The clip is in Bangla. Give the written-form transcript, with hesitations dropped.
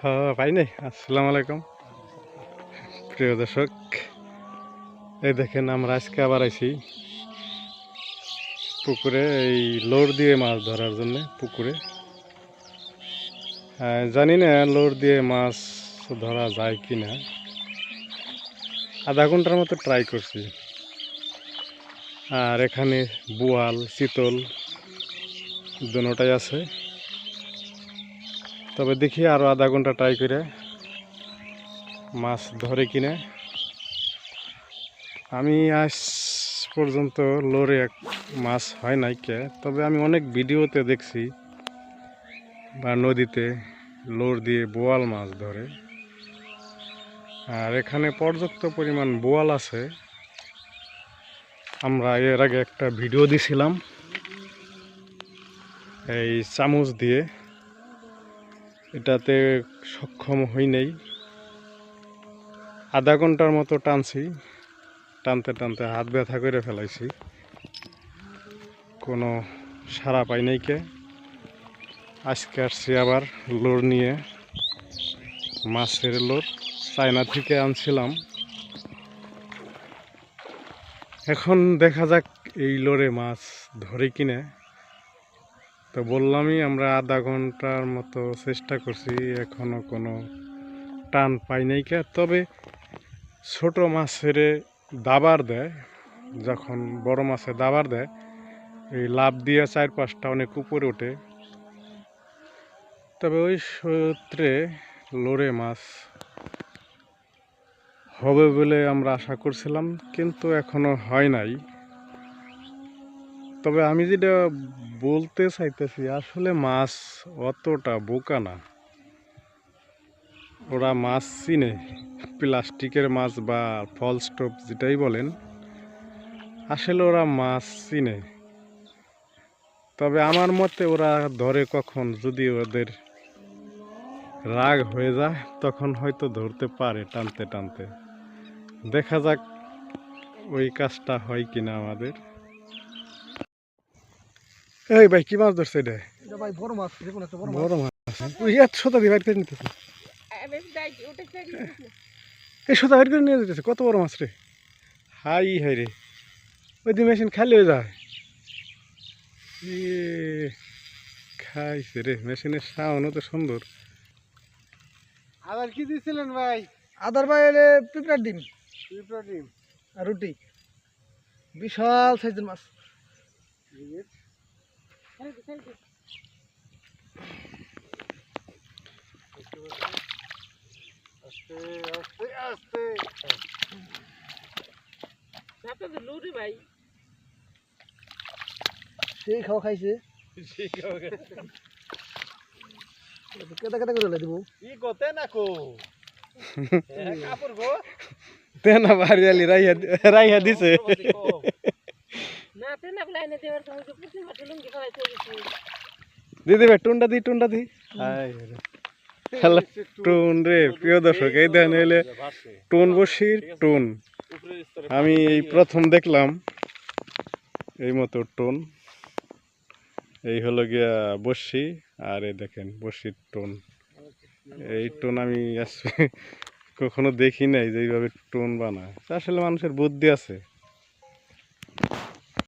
হ্যাঁ ভাই নাই। আসসালামু আলাইকুম প্রিয় দর্শক, এই দেখেন আমরা আজকে আবার আইছি পুকুরে এই লোর দিয়ে মাছ ধরার জন্য। পুকুরে জানি না লোর দিয়ে মাছ ধরা যায় কি না। আধা ঘন্টার মতো ট্রাই করছি, আর এখানে বোয়াল চিতল দুটোটাই আছে। তবে দেখি আরও আধা ঘন্টা ট্রাই করে মাছ ধরে কিনা। আমি আজ পর্যন্ত লোরে এক মাছ হয় নাই কে, তবে আমি অনেক ভিডিওতে দেখছি বা নদীতে লোর দিয়ে বোয়াল মাছ ধরে, আর এখানে পর্যাপ্ত পরিমাণ বোয়াল আছে। আমরা এর আগে একটা ভিডিও দিছিলাম এই চামচ দিয়ে, এটাতে সক্ষম হই নাই। আধা ঘন্টার মতো টানছি, টানতে টানতে হাত ব্যথা করে ফেলাইছি, কোনো সাড়া পাই নাই কে। আজকে আসছি আবার লোর নিয়ে, মাছের লোর চায়না থেকে আনছিলাম। এখন দেখা যাক এই লোরে মাছ ধরে কিনে। তো বললামই আমরা আধা ঘন্টার মতো চেষ্টা করছি, এখনো কোনো টান পাই নাই কে। তবে ছোট মাছের দাবার দেয়, যখন বড় মাছে দাবার দেয় এই লাভ দিয়ে 4-5টা অনেক উপরে ওঠে। তবে ওই সূত্রে লোরে মাছ হবে বলে আমরা আশা করছিলাম, কিন্তু এখনো হয় নাই। তবে আমি যেটা বলতে চাইতেছি, আসলে মাছ অতটা বোকা না। ওরা মাছ চিনে, প্লাস্টিকের মাছ বা ফল স্টপ যেটাই বলেন, আসলে ওরা মাছ চিনে। তবে আমার মতে ওরা ধরে কখন, যদি ওদের রাগ হয়ে যায় তখন হয়তো ধরতে পারে টানতে টানতে। দেখা যাক ওই কাজটা হয় কিনা আমাদের। এই ভাই কি মাছ ধরছে এটা? ভাই বড় মাছ, বড় মাছ। তুই এত সোজা দিয়ে বাইর করে নিতেছিস? এই সোজা বাইর করে নিয়ে যেতেছে, কত বড় মাছ রে! হাই হাই রে, ওই দিন মেশিন খালি হয়ে যায়। খাইছে রে, মেশিনের সাউন্ড তো সুন্দর। আবার কি দিছিলেন ভাই? আদার ভাই এলে পিঁপড়ার ডিম পিঁপড়ার ডিম আর রুটি, বিশাল সাইজের মাছ। আস্তে আস্তে আস্তে ভাই সেই খাওয়া খাইছে, কেদা কেদা করে দিব কি গতে না কো কাপড় গো তেনা বাড়িয়ালি রাইয়া দিছে। না তেনা বলাইনে দেওয়ার সময় তো পুঁটি মাছ লুঙ্গি ফলাই চলেছি। দিদি ভাই টুনটা দি, টুনটা দি। হ্যালো টুন রে, প্রিয় দর্শক, এই দেখেন এলে টুন বসির টুন। আমি এই প্রথম দেখলাম এই মতো টুন। এই হলো গিয়া বসি, আর এই দেখেন বসির টুন। এই টুন আমি কখনো দেখি নাই যে এইভাবে টুন বানায়। আসলে মানুষের বুদ্ধি আছে।